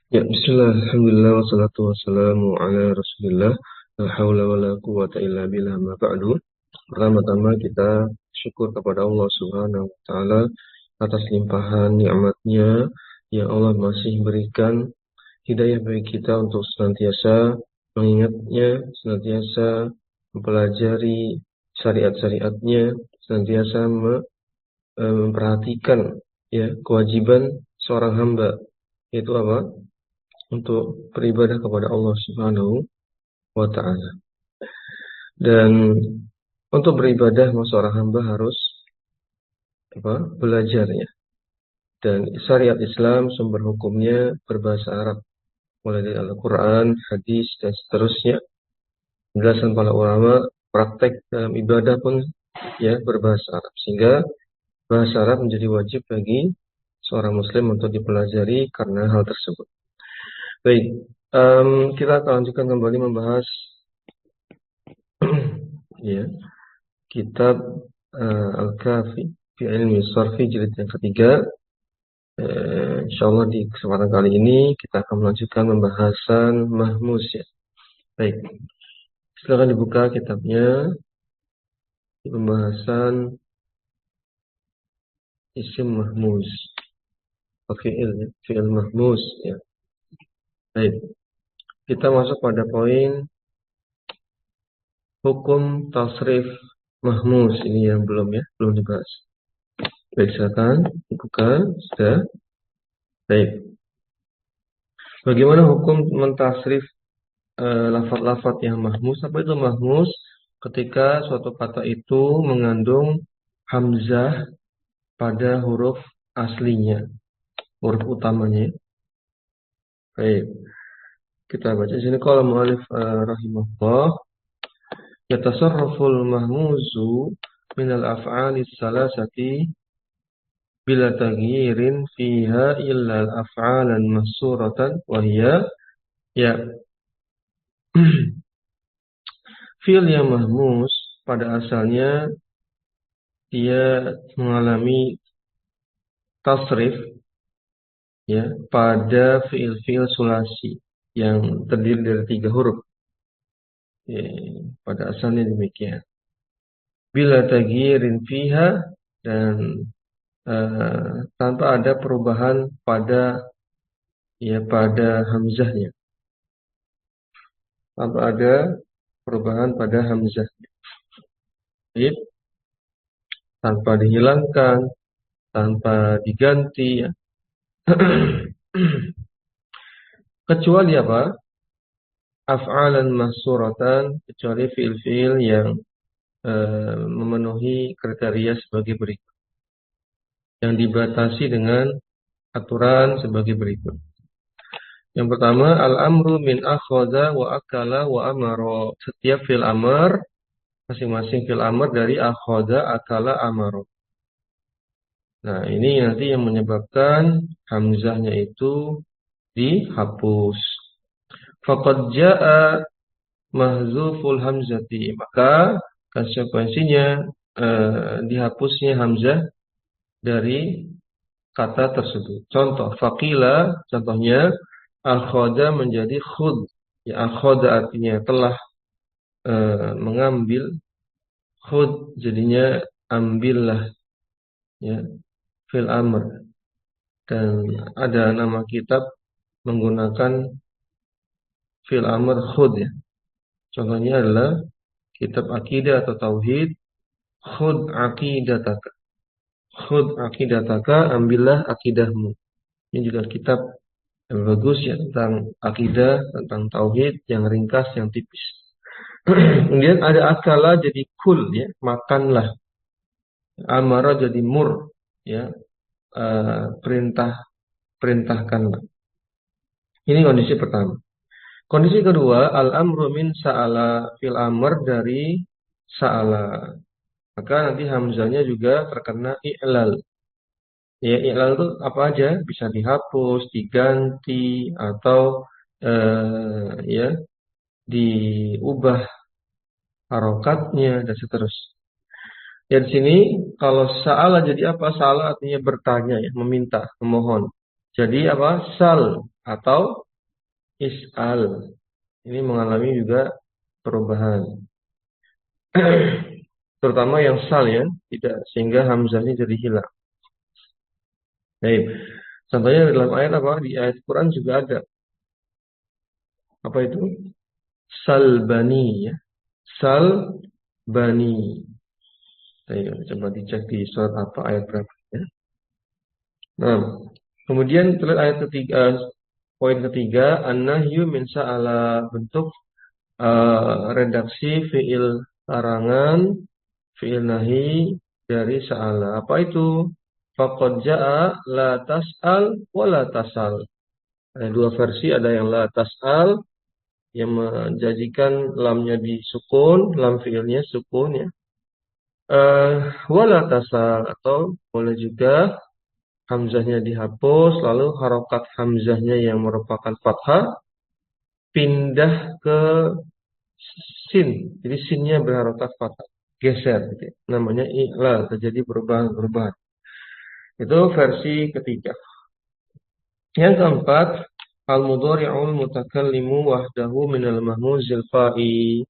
Ya, bismillah, alhamdulillah, wassalatu wassalamu ala rasulillah, la hawla wa la quwata illa billah, ma ba'du. Pertama-tama kita syukur kepada Allah subhanahu wa ta'ala atas limpahan nikmatnya yang Allah masih berikan hidayah bagi kita untuk senantiasa mengingatnya, senantiasa mempelajari syariat-syariatnya, senantiasa memperhatikan ya kewajiban seorang hamba, yaitu apa? Untuk beribadah kepada Allah Subhanahu wa taala. Dan untuk beribadah seorang hamba harus belajar ya. Dan syariat Islam sumber hukumnya berbahasa Arab, mulai dari Al-Qur'an, hadis dan seterusnya. Penjelasan para ulama, praktek dalam ibadah pun ya berbahasa Arab. Sehingga bahasa Arab menjadi wajib bagi seorang muslim untuk dipelajari karena hal tersebut. Baik, kita akan lanjutkan kembali membahas ya, kitab Al-Kafi fi ilmi sarfi jilid yang ketiga. Insyaallah di kesempatan kali ini kita akan melanjutkan pembahasan mahmuz ya. Baik, silakan dibuka kitabnya di pembahasan isim mahmuz, fi'il mahmuz ya. Baik, kita masuk pada poin hukum tasrif mahmuz ini yang belum dibahas. Baik, silakan dibuka sudah. Baik. Bagaimana hukum mentasrif lafaz-lafaz yang mahmuz? Apa itu mahmuz? Ketika suatu kata itu mengandung hamzah pada huruf aslinya, huruf utamanya. Baik. Kita baca sini qala mu'allif rahimahullah, yatasarraful mahmuzu minal af'alis salasati bila taghyirin fiha illa al-af'alan mahsuratan wa hiya ya. Fi'il yang mahmuz pada asalnya dia mengalami tasrif ya pada fi'il-fi'il sulasi yang terdiri dari 3 huruf. Ya, pada asalnya demikian. Bila tagyirin fiha, dan tanpa ada perubahan pada hamzahnya. Tanpa ada perubahan pada hamzahnya. Jadi, tanpa dihilangkan, tanpa diganti ya. Kecuali apa? Af'alan mahsuratan, kecuali fi'il-fi'il yang memenuhi kriteria sebagai berikut, yang dibatasi dengan aturan sebagai berikut. Yang pertama, al-amru min akhadha wa akala wa amara. Setiap fi'il amr, masing-masing fi'il amr dari akhadha, akala, amara. Nah, ini nanti yang menyebabkan hamzahnya itu dihapus. Faqad ja'a mahzuful hamzati, maka konsekuensinya dihapusnya hamzah dari kata tersebut. Contoh, faqila, contohnya akhadha menjadi khud. Ya, akhadha artinya telah mengambil, khud jadinya ambillah ya, fil amr. Dan ada nama kitab menggunakan fil amr khud ya. Contohnya adalah kitab akidah atau tauhid, khud aqidataka. Khud aqidataka, ambillah akidahmu. Ini juga kitab yang bagus ya tentang akidah, tentang tauhid, yang ringkas, yang tipis. Kemudian ada akala jadi kul ya, makanlah. Amara jadi mur ya, perintahkanlah. Ini kondisi pertama. Kondisi kedua, al-amru min sa'ala, fil amr dari sa'ala. Maka nanti hamzahnya juga terkena i'lal. Ya, i'lal itu apa aja? Bisa dihapus, diganti, atau ya diubah harokatnya dan seterusnya. Ya, di sini kalau sa'ala jadi apa? Sa'ala artinya bertanya ya, meminta, memohon. Jadi apa? Sal atau is'al. Ini mengalami juga perubahan. Terutama yang sal ya, tidak sehingga hamzahnya jadi hilang. Baik. Contohnya dalam ayat apa? Di ayat Quran juga ada. Apa itu? Salbani ya. Salbani. Ayo, coba dicek di surat apa ayat berapa ya. Nah, kemudian kita lihat ayat ketiga, poin ketiga, an-nahyu min sa'ala, bentuk redaksi fiil larangan, fiil nahi dari sa'ala. Apa itu? Faqad ja'a la tas'al wa la tas'al. Ada dua versi, ada yang la tas'al yang menjadikan lamnya disukun, lam fiilnya sukun ya. Wala tas'al atau boleh juga hamzahnya dihapus, lalu harokat hamzahnya yang merupakan fathah pindah ke sin. Jadi sinnya berharokat fathah, geser gitu ya. Namanya i'lal, terjadi perubahan-perubahan. Itu versi ketiga. Yang keempat, al-mudhari'ul mutakallimu wahdahu minal mahmuzil fa'i,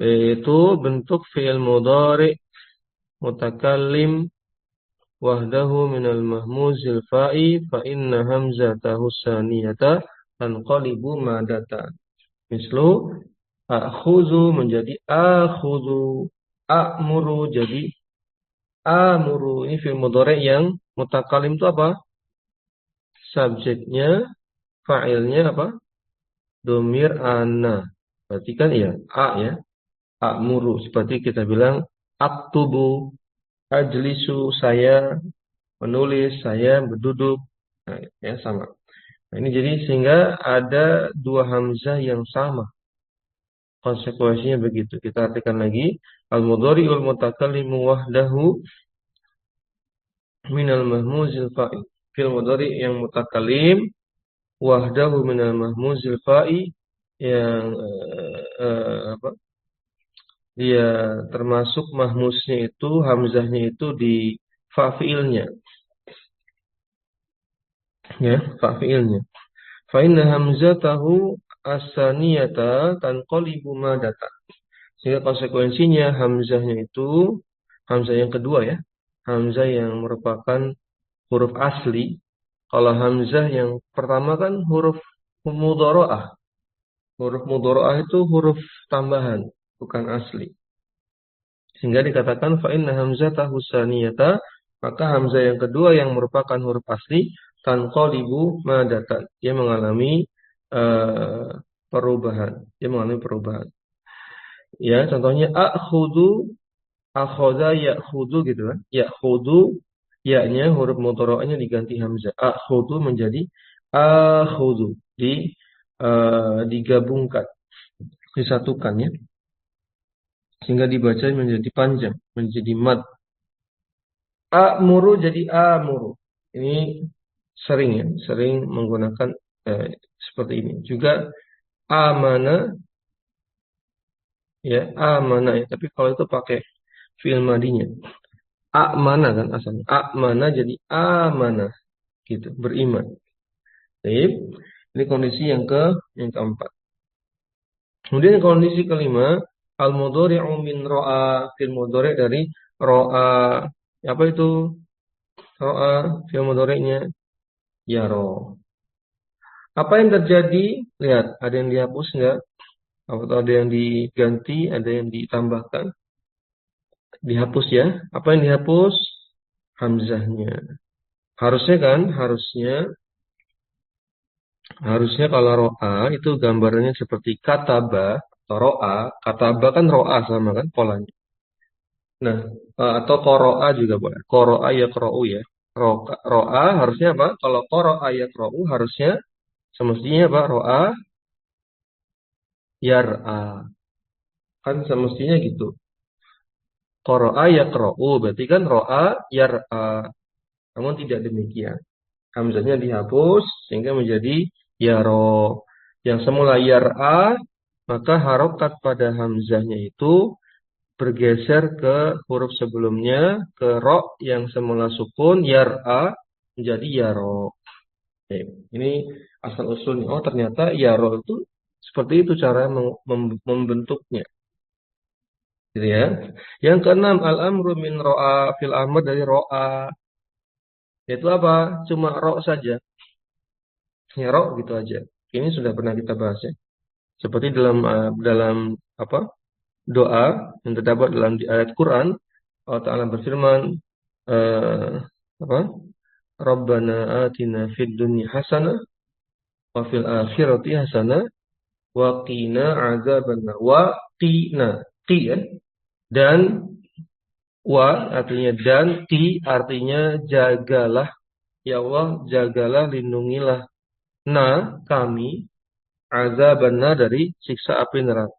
yaitu bentuk fi'il mudhari' mutakallim wahdahu minal mahmuzil fa'i fa inna hamzatahu saniyata tanqalibu madatan. Mislu akhudhu menjadi akhudhu, a'muru jadi amuru. Ini fi'il mudhari' yang mutakallim itu apa? Subjeknya, fa'ilnya apa? Domir ana. Berarti kan ya, a ya. A'muru. Seperti kita bilang aktubu, ajlisu, saya menulis, saya berduduk. Nah, ya sama. Nah, ini jadi sehingga ada dua hamzah yang sama. Konsekuensinya begitu. Kita artikan lagi. Al-mudhari'ul mutakallimu wahdahu minal mahmuzil fa'i. Fil mudhari' yang mutakallim wahdahu minal mahmuzil fa'i yang apa? Dia termasuk mahmuznya itu, hamzahnya itu di fa'ilnya. Ya, fa'ilnya. Fa inna hamzatahu as-saniyata tanqalibu madatan. Sehingga konsekuensinya hamzahnya itu hamzah yang kedua ya. Hamzah yang merupakan huruf asli. Kalau hamzah yang pertama kan huruf mudharaah. Huruf mudharaah itu huruf tambahan, bukan asli. Sehingga dikatakan fa inna hamzatahu saniyata, maka hamzah yang kedua yang merupakan huruf asli tanqalibu madatan. Dia mengalami perubahan. Dia mengalami perubahan. Ya, contohnya akhudhu, akhoda ya'khudhu gitu kan. Ya'khudhu, ya-nya huruf mudharaahnya diganti hamzah. Akhudhu menjadi akhudhu, digabungkan, disatukan ya. Sehingga dibaca menjadi panjang, menjadi mad. A'muru jadi amuru. Ini sering ya, sering menggunakan seperti ini. Juga amana ya, amana ya, tapi kalau itu pakai fi'il madinya. Amana kan asalnya. Amana jadi amana gitu, beriman. Baik. Ini kondisi yang keempat. Kemudian kondisi kelima, al-mudhari'u min ra'a, fi'il mudhari' dari ra'a. Apa itu? Ra'a, fi'il mudhari'nya yara. Apa yang terjadi? Lihat, ada yang dihapus enggak? Atau ada yang diganti, ada yang ditambahkan? Dihapus ya. Apa yang dihapus? Hamzahnya. Harusnya kan, harusnya kalau ro'a itu gambarnya seperti kataba atau ro'a. Kataba kan ro'a sama kan polanya. Nah, atau qoro'a juga boleh. Qoro'a yaqra'u ya. Ro'a harusnya apa? Kalau qoro'a yaqra'u harusnya semestinya apa? Ro'a yar'a. Kan semestinya gitu. Qoro'a yaqra'u berarti kan ro'a yar'a. Namun tidak demikian. Hamzahnya dihapus sehingga menjadi yaro. Yang semula yar'a, maka harokat pada hamzahnya itu bergeser ke huruf sebelumnya, ke ro yang semula sukun, yar'a menjadi yaro. Ini asal usulnya. Oh ternyata ya ro itu seperti itu cara membentuknya. Gitu ya. Yang keenam al-amru min ro'a fil amr dari ro'a. Yaitu apa? Cuma ro saja. Ya ro gitu aja. Ini sudah pernah kita bahas ya. Seperti dalam apa? Doa yang terdapat dalam di ayat Quran, Allah Ta'ala berfirman eh, apa? Rabbana atina fid dunya hasanah wa fil akhirati hasanah wa qina azabannar. Wa qina, qi ya. Dan wa artinya dan qi artinya jagalah ya Allah, jagalah lindungilah kami azabannar dari siksa api neraka.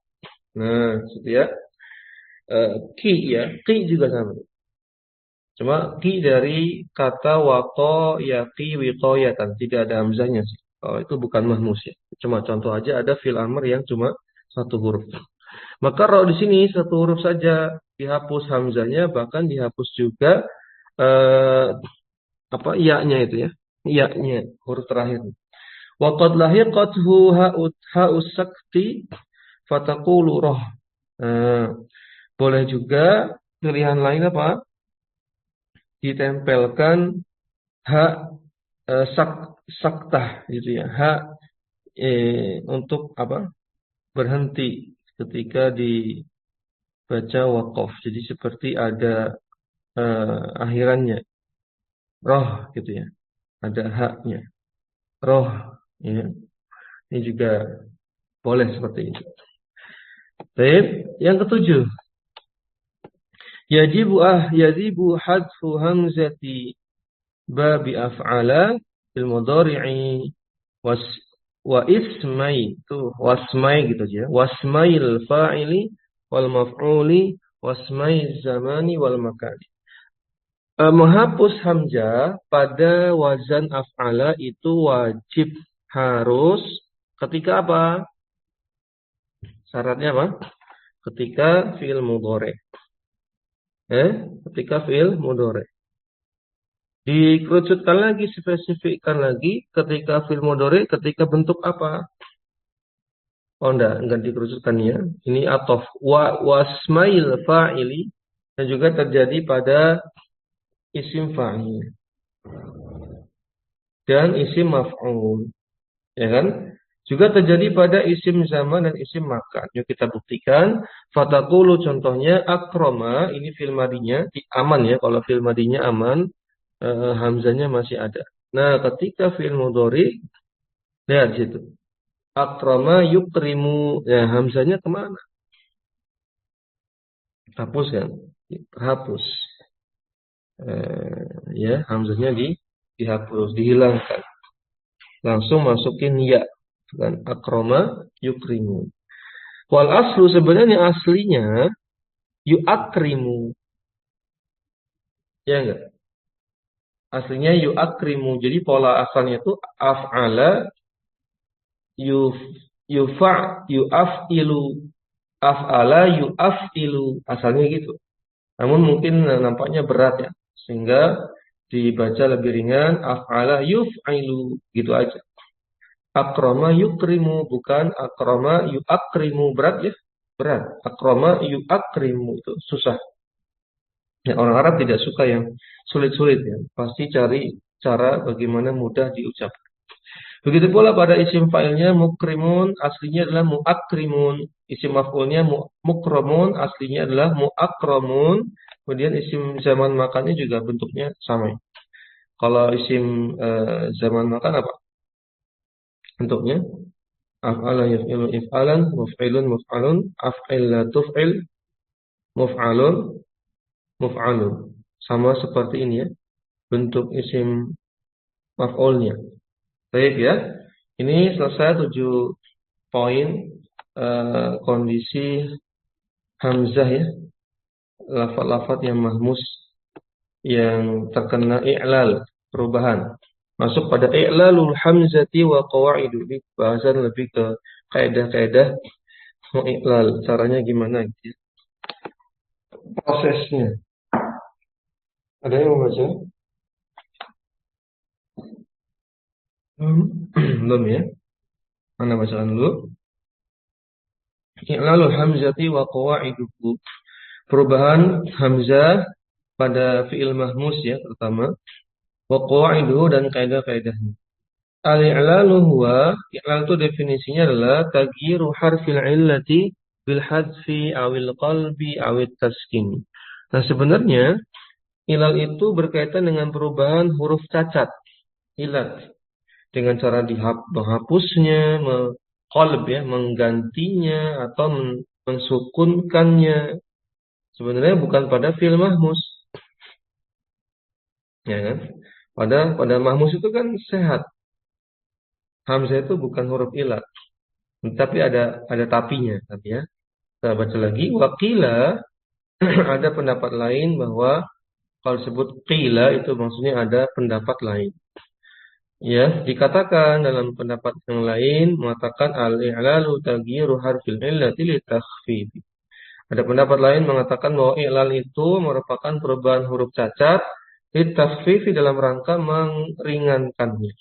Nah, gitu ya. Ki ya, ki juga sama. Cuma ki dari kata wako yaki wikoyatan, tidak ada hamzahnya sih. Oh, itu bukan mahmus ya. Cuma contoh aja ada fil amr yang cuma satu huruf. Maka roh di sini satu huruf saja, dihapus hamzahnya, bahkan dihapus juga eh, apa iya-nya itu ya. Iya-nya huruf terakhir. Wa qad lahiqathu ha'us sakti fataqulu roh. Nah, boleh juga pilihan lain apa? Ditempelkan hak sak saktah gitu ya. Hak untuk apa? Berhenti ketika dibaca waqaf. Jadi seperti ada akhirannya, roh gitu ya. Ada haknya, roh ya. Ini juga boleh seperti itu. Baik, yang ketujuh, yajibu hadfu hamzati babi af'ala fil mudhari'i was wa ismai itu wasmai gitu aja. Wasmail fa'ili wal maf'uli wasmai zamani wal makani. Menghapus hamzah pada wazan af'ala itu wajib, harus ketika apa? Syaratnya apa? Ketika fi'il mudhari. Ketika fi'il mudhari. Dikerucutkan lagi, spesifikkan lagi ketika fi'il mudhari, ketika bentuk apa? Oh enggak dikerucutkan ya. Ini atof wasmail fa'ili dan juga terjadi pada isim fa'il dan isim maf'ul, ya kan? Juga terjadi pada isim zaman dan isim makan. Yuk kita buktikan. Fatakulu contohnya akroma, ini fil madinya aman ya. Kalau fil madinya aman, hamzanya masih ada. Nah, ketika fil mudhari, lihat situ. Akroma yukrimu. Ya, hamzanya kemana? Hapus kan? Hapus. Ya, hamzahnya dihapus, dihilangkan. Langsung masukin ya. Dan akroma yukrimu. Wal aslu sebenarnya aslinya yu'akrimu. Ya enggak? Aslinya yu'akrimu. Jadi pola asalnya itu af'ala yuf yufa yu'af'ilu. Af'ala yu'af'ilu. Asalnya gitu. Namun mungkin nampaknya berat ya. Sehingga dibaca lebih ringan af'ala yuf'ilu. Gitu aja. Akrama yukrimu. Bukan akrama yu'akrimu. Berat ya? Berat. Akrama yu'akrimu. Itu susah. Ya, orang Arab tidak suka yang sulit-sulit ya. Pasti cari cara bagaimana mudah diucap. Begitu pula pada isim fa'ilnya mukrimun aslinya adalah muakrimun. Isim maf'ulnya mukramun aslinya adalah muakramun. Kemudian isim zaman makannya juga bentuknya sama. Kalau isim zaman makan apa? Bentuknya af'ala yaf'ilu if'alan, muf'ilun muf'alun, af'il la tuf'il, muf'alun muf'alun. Sama seperti ini ya. Bentuk isim maf'ulnya. Baik ya. Ini selesai 7 poin kondisi hamzah ya. Lafaz-lafaz yang mahmus yang terkena i'lal, perubahan. Masuk pada i'lalul hamzati wa qawaidu. Ini bahasan lebih ke kaidah-kaidah mengi'lal. Caranya gimana gitu ya. Prosesnya. Ada yang mau baca? Belum ya? Mana bacakan dulu. I'lalul hamzati wa qawaiduhu. Perubahan hamzah pada fi'il mahmus ya terutama. Wa qawaiduhu dan kaidah-kaidahnya. Al-i'lalu huwa, i'lal itu definisinya adalah tagyiru harfil illati bil hadfi awil qalbi awit taskin. Nah, sebenarnya ilal itu berkaitan dengan perubahan huruf cacat, ilat, dengan cara menghapusnya, qalb ya, menggantinya atau mensukunkannya. Sebenarnya bukan pada fi'il mahmus, ya kan? Pada mahmus itu kan sehat. Hamzah itu bukan huruf ilat, tapi ada tapinya, tapi ya. Kita baca lagi, wakila ada pendapat lain bahwa kalau disebut qila itu maksudnya ada pendapat lain. Ya, dikatakan dalam pendapat yang lain mengatakan al-i'lalu taghyiru harfil illati li takhfif. Ada pendapat lain mengatakan bahwa i'lal itu merupakan perubahan huruf cacat li takhfif dalam rangka meringankannya.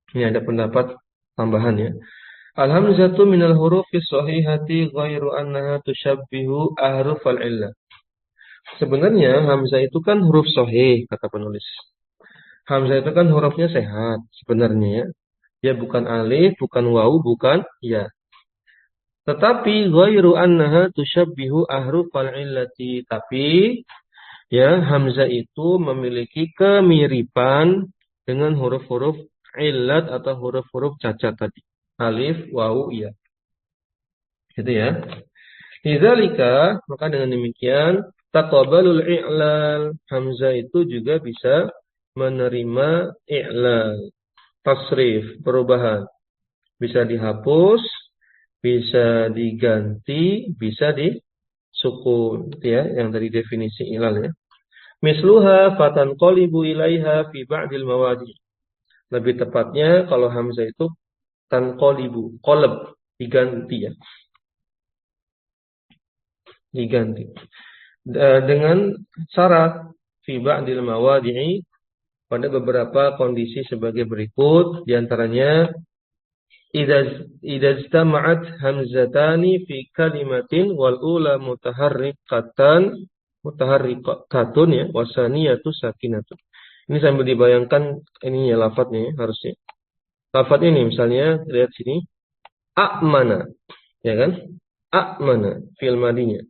Ini ada pendapat tambahan ya. Al-hamzatu minal hurufis shahihati ghairu annaha tushabbihu ahrufal illah. Sebenarnya hamzah itu kan huruf sahih kata penulis. Hamzah itu kan hurufnya sehat sebenarnya ya. Dia bukan alif, bukan waw, bukan ya. Tetapi ghairu annaha tushabbihu ahrufal illati. Tapi ya hamzah itu memiliki kemiripan dengan huruf-huruf illat atau huruf-huruf cacat tadi. Alif, waw, ya. Gitu ya. Lidzalika, maka dengan demikian taqabalul i'lal, hamzah itu juga bisa menerima i'lal, tasrif, perubahan. Bisa dihapus, bisa diganti, bisa disukun, gitu ya, yang dari definisi i'lal ya. Misluha fatanqalibu ilaiha fi ba'dil mawadi. Lebih tepatnya kalau hamzah itu tanqalibu, qalb, diganti ya. Diganti. Dengan syarat fi ba'dil mawadi'i pada beberapa kondisi sebagai berikut, di antaranya idza istama'at hamzatani fi kalimatin wal ula mutaharrikatun ya wasaniyatu sakinatun. Ini sambil dibayangkan ini ya lafadznya ya, harusnya. Lafadz ini misalnya lihat sini a'mana ya kan? A'mana fi'il madinya.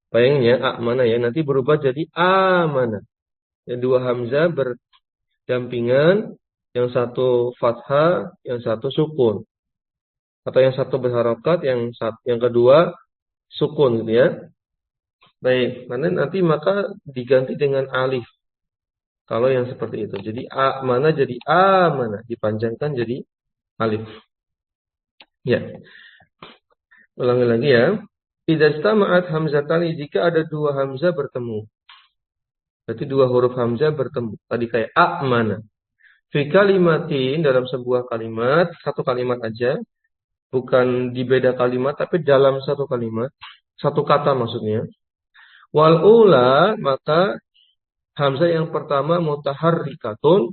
Bayangnya a'mana ya nanti berubah jadi amana. Ya, dua hamzah berdampingan, yang satu fathah, yang satu sukun. Atau yang satu berharokat, yang kedua sukun gitu ya. Baik, nanti maka diganti dengan alif. Kalau yang seperti itu. Jadi a'mana jadi amana, dipanjangkan jadi alif. Ya. Ulangi lagi ya. Idza istama'at hamzatani, jika ada dua hamzah bertemu. Berarti dua huruf hamzah bertemu. Tadi kayak a'mana. Fi kalimatin, dalam sebuah kalimat, satu kalimat aja. Bukan di beda kalimat, tapi dalam satu kalimat. Satu kata maksudnya. Wal ula, maka hamzah yang pertama mutaharrikatun,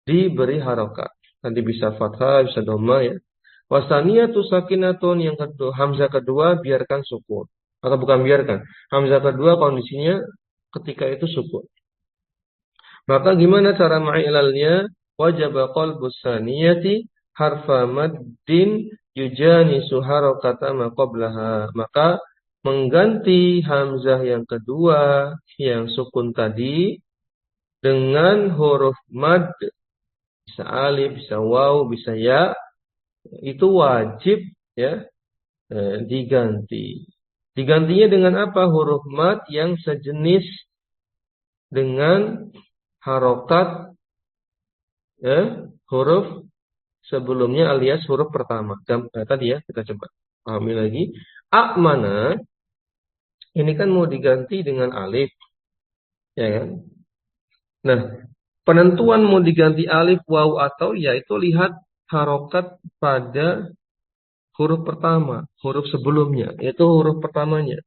diberi harokat. Nanti bisa fathah, bisa dhamma ya. Wasaniyatu sakinatun, yang kedua, hamzah kedua biarkan sukun. Atau bukan biarkan. Hamzah kedua kondisinya ketika itu sukun. Maka gimana cara ma'ilalnya? Wajib qalbus saniyati harfa maddin yujanisu harakata ma qablaha. Maka mengganti hamzah yang kedua yang sukun tadi dengan huruf mad, bisa alif, bisa waw, bisa ya, itu wajib ya diganti. Digantinya dengan apa? Huruf mad yang sejenis dengan harokat ya, huruf sebelumnya alias huruf pertama. Tadi ya, kita coba pahami lagi. A'mana ini kan mau diganti dengan alif, ya kan? Nah, penentuan mau diganti alif, waw atau ya itu lihat harokat pada huruf pertama, huruf sebelumnya, yaitu huruf pertamanya.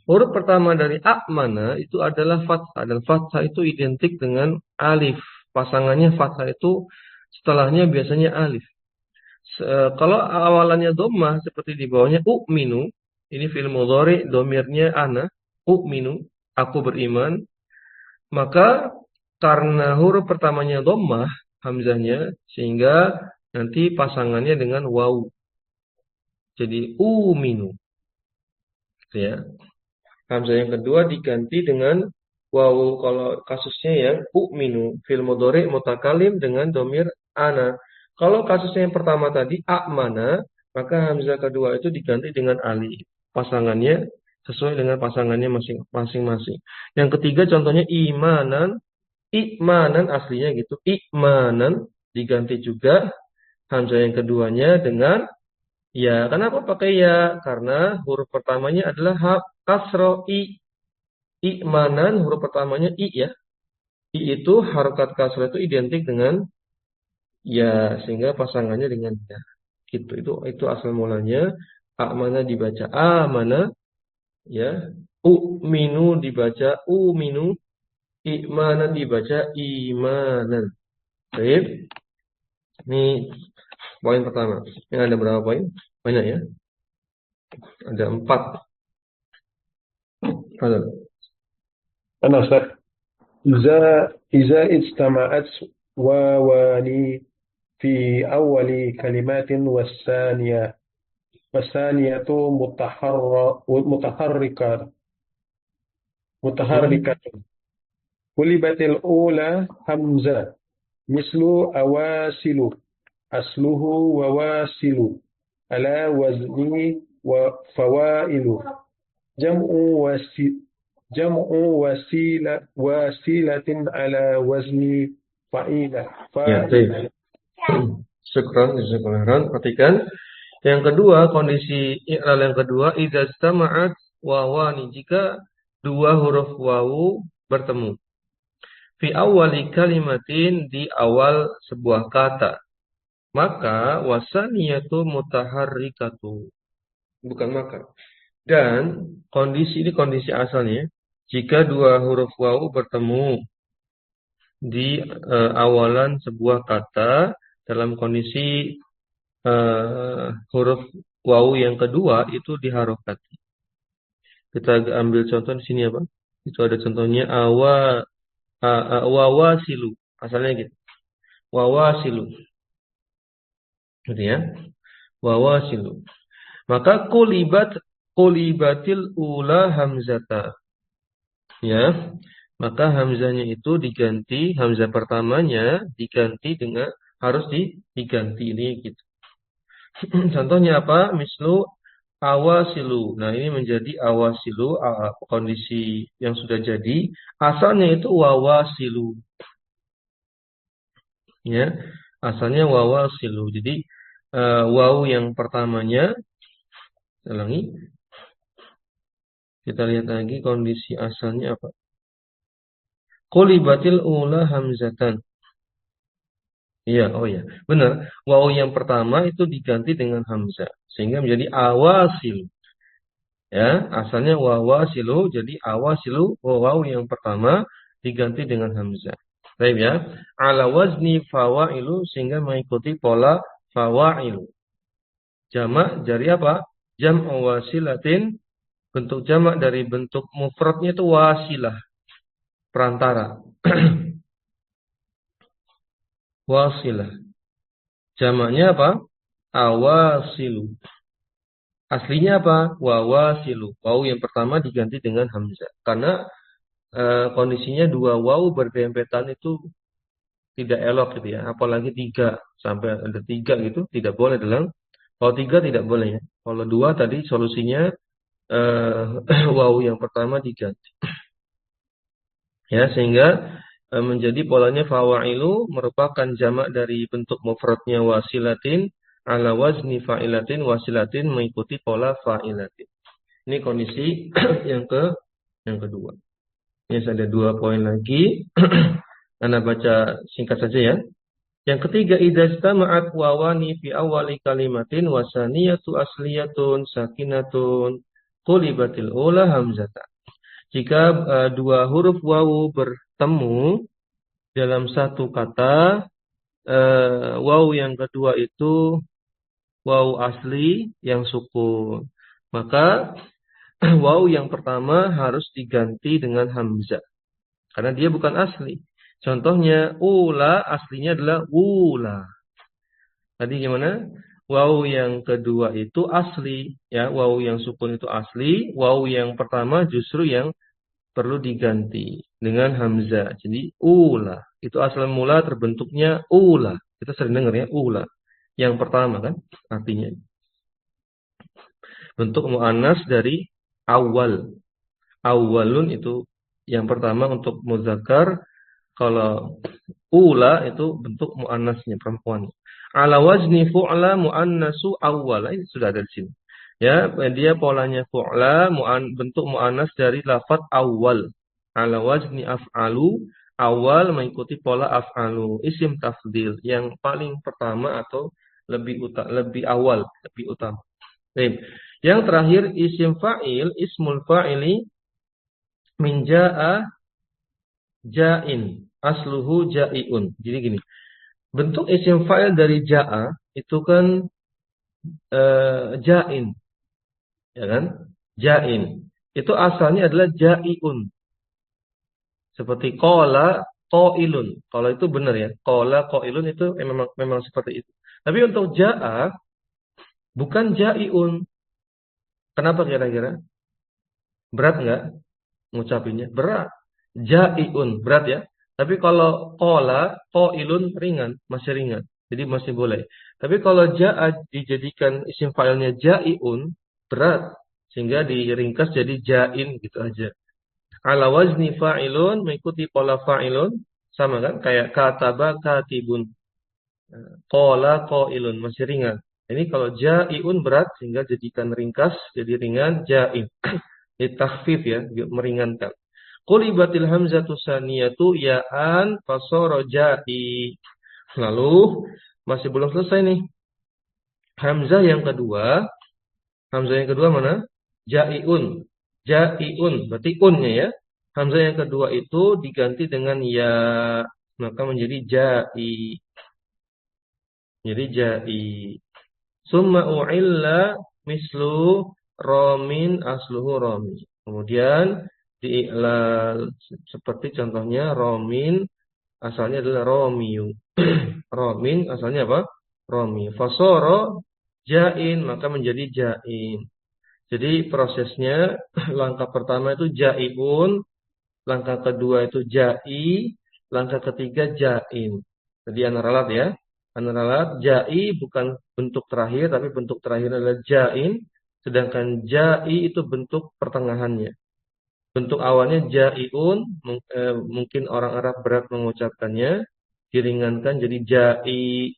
Huruf pertama dari a'mana itu adalah fathah, dan fathah itu identik dengan alif. Pasangannya fathah itu setelahnya biasanya alif. Kalau awalannya dhammah seperti di bawahnya u'minu, ini fi'il mudhari, domirnya ana, u'minu, aku beriman, maka karena huruf pertamanya dhammah, hamzahnya, sehingga nanti pasangannya dengan waw. Jadi u'minu. Gitu ya. Hamzah yang kedua diganti dengan waw kalau kasusnya yang u'minu, fil mudhari mutakalim dengan domir ana. Kalau kasusnya yang pertama tadi a'mana, maka hamzah kedua itu diganti dengan alif. Pasangannya sesuai dengan pasangannya masing-masing. Yang ketiga contohnya imanan, ikmanan aslinya gitu. Ikmanan diganti juga hamzah yang keduanya dengan ya. Kenapa pakai ya? Karena huruf pertamanya adalah kasro i. Ikmanan huruf pertamanya i ya. I itu harokat kasro itu identik dengan ya, sehingga pasangannya dengan ya. Gitu. Itu asal mulanya. Amana dibaca amana ya. U'minu dibaca u'minu. Imanan dibaca imanan. Baik. Ini poin pertama. Yang ada berapa poin? Banyak ya. Ada 4. Halo. أنا أستاذ إذا اجتمعت واوان في أول كلمات والثانية متحركة قلبت الأولى همزة مثل أواصل أصله وواصل على وزن وفوائل جمع وسيلة على وزن فعيلة Ya, baik. Syukran. Perhatikan. Yang kedua, kondisi i'lal yang kedua, idza istama'at wawani, jika dua huruf wawu bertemu. Fi awwali kalimatin, di awal sebuah kata. Maka wasaniyatu mutaharrikatu. Bukan maka. Dan kondisi ini kondisi asalnya, jika dua huruf wawu bertemu di awalan sebuah kata dalam kondisi huruf wawu yang kedua itu diharokati. Kita ambil contoh di sini apa? Itu ada contohnya wawasilu. Asalnya gitu. Wawasilu. Gitu ya. Wawasilu. Maka kulibatil ula hamzata. Ya. Maka hamzahnya itu diganti, hamzah pertamanya diganti dengan harus diganti ini gitu. Contohnya apa? Mislu awasilu. Nah, ini menjadi awasilu, kondisi yang sudah jadi. Asalnya itu wawasilu. Ya, asalnya wawasilu. Jadi wawu yang pertamanya, ulangi. Kita lihat lagi kondisi asalnya apa? Qulibatil ula hamzatan. Iya, oh ya, benar. Wawu yang pertama itu diganti dengan hamzah sehingga menjadi awasilu. Ya, asalnya wawasilu, jadi awasilu, wawu yang pertama diganti dengan hamzah. Baik ya. Ala wazni fawailu, sehingga mengikuti pola fawailu. Jamak dari apa? Jam'u wasilatin, bentuk jamak dari bentuk mufradnya itu wasilah, perantara. Wasilah. Jamaknya apa? Awasilu. Aslinya apa? Wawasilu. Wawu yang pertama diganti dengan hamzah. Karena kondisinya dua wawu berdempetan itu tidak elok gitu ya. Apalagi 3 sampai ada 3 gitu tidak boleh dalam. Kalau 3 tidak boleh ya. Kalau 2 tadi solusinya wawu yang pertama diganti. Ya, sehingga menjadi polanya fawailu merupakan jamak dari bentuk mufradnya wasilatin ala wazni fa'ilatin, wasilatin mengikuti pola fa'ilatin. Ini kondisi yang kedua. Ini ada 2 poin lagi. Anda baca singkat saja ya. Yang ketiga, idza istama'at wawani fi awwali kalimatin wasaniyatu asliyatun sakinatun qulibatil ula hamzatan. Jika dua huruf wawu bertemu dalam satu kata, waw yang kedua itu waw asli yang sukun. Maka waw yang pertama harus diganti dengan hamzah karena dia bukan asli. Contohnya ula aslinya adalah wula. Tadi gimana? Waw yang kedua itu asli, ya. Waw yang sukun itu asli. Waw yang pertama justru yang perlu diganti dengan hamzah. Jadi ula. Itu asal mula terbentuknya ula. Kita sering dengar ya ula. Yang pertama kan artinya. Bentuk muannas dari awal. Awalun itu yang pertama untuk muzakkar. Kalau ula itu bentuk muannasnya perempuan. Ala wazni fu'la muannasu awwal. Ini sudah ada di sini. Ya, dia polanya fu'la bentuk muannas dari lafaz awal. Ala wazni af'alu awal mengikuti pola af'alu. Isim tafdil yang paling pertama atau lebih awal, lebih utama. Baik. Yang terakhir isim fa'il, ismul fa'ili min ja'a ja'in. Asluhu ja'iun. Jadi gini. Bentuk isim fa'il dari ja'a itu kan ja'in, ya kan? Ja'in. Itu asalnya adalah ja'iun. Seperti qala qailun. Kalau itu benar ya. Qala qailun itu memang seperti itu. Tapi untuk ja'a bukan ja'iun. Kenapa kira-kira? Berat enggak ngucapinnya? Berat. Ja'iun, berat ya. Tapi kalau qala qailun ringan, masih ringan. Jadi masih boleh. Tapi kalau ja'a dijadikan isim fa'ilnya ja'iun, berat. Sehingga diringkas jadi ja'in gitu aja. Ala wazni fa'ilun mengikuti pola fa'ilun sama kan kayak kataba katibun. Qala qailun masih ringan. Ini kalau ja'iun berat sehingga jadikan ringkas jadi ringan ja'in. Takhfif ya, meringankan. Qulibatil hamzatu saniyatu ya'an fasara ja'i. Lalu masih belum selesai nih. Hamzah yang kedua mana? Ja'iun. Ja'iun, berarti unnya ya. Hamzah yang kedua itu diganti dengan ya, maka menjadi ja'i. Jadi ja'i. Summa u'illa mislu romin asluhu romi. Kemudian diiklal seperti contohnya romin asalnya adalah romiyu. Romin asalnya apa? Romi. Fasoro ja'in maka menjadi ja'in. Jadi prosesnya langkah pertama itu ja'iun, langkah kedua itu ja'i, langkah ketiga ja'in. Jadi anaralat ya. Anaralat ja'i bukan bentuk terakhir tapi bentuk terakhir adalah ja'in, sedangkan ja'i itu bentuk pertengahannya. Bentuk awalnya ja'iun, mungkin orang Arab berat mengucapkannya, diringankan jadi ja'i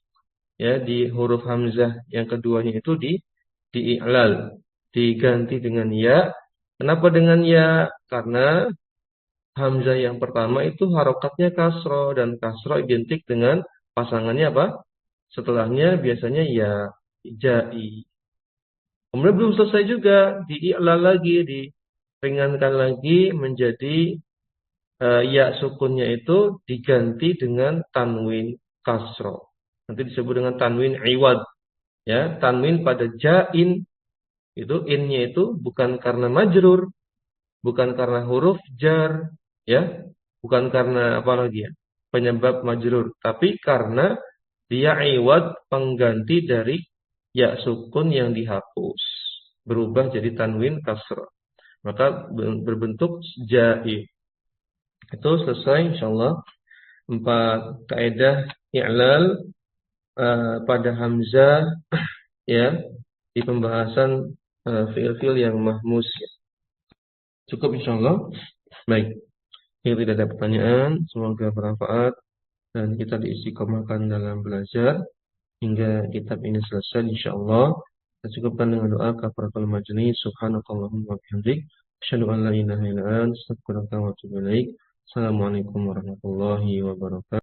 ya di huruf hamzah yang keduanya itu dii'lal, diganti dengan ya. Kenapa dengan ya? Karena hamzah yang pertama itu harokatnya kasro dan kasro identik dengan pasangannya apa? Setelahnya biasanya ya ja'i. Kemudian belum selesai juga, dii'lal lagi, diringankan lagi menjadi ya sukunnya itu diganti dengan tanwin kasro. Nanti disebut dengan tanwin iwad. Ya, tanwin pada ja'in itu innya itu bukan karena majrur, bukan karena huruf jar, ya, bukan karena apa lagi ya, penyebab majrur, tapi karena dia iwad pengganti dari ya sukun yang dihapus, berubah jadi tanwin kasrah. Maka berbentuk ja'i. Itu selesai insyaallah 4 kaidah i'lal pada hamzah ya di pembahasan fiil-fiil yang mahmus. Cukup insyaallah. Baik. Ini tidak ada pertanyaan, semoga bermanfaat dan kita diistiqomahkan dalam belajar hingga kitab ini selesai insyaallah. Kita cukupkan dengan doa kafaratul majlis. Subhanakallahumma wa bihamdik, asyhadu an la ilaha illa anta, astaghfiruka wa atubu ilaik. Assalamualaikum warahmatullahi wabarakatuh.